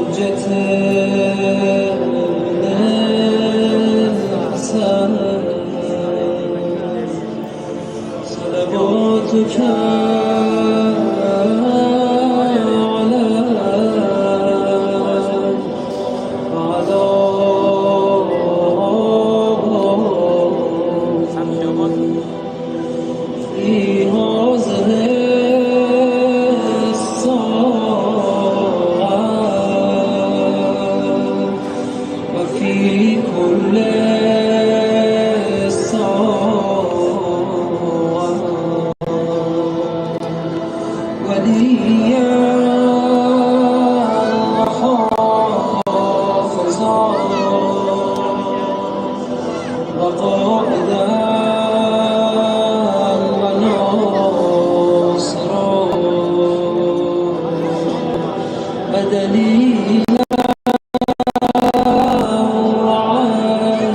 حجة نفسك صلواتك في هذه الساعة وفي كل ساعة وليا وحافظا وقائدا ودليلا وعينا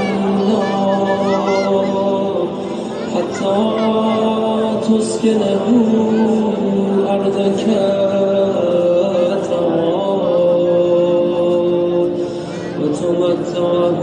حتى تسكنه أرضك وتمتعه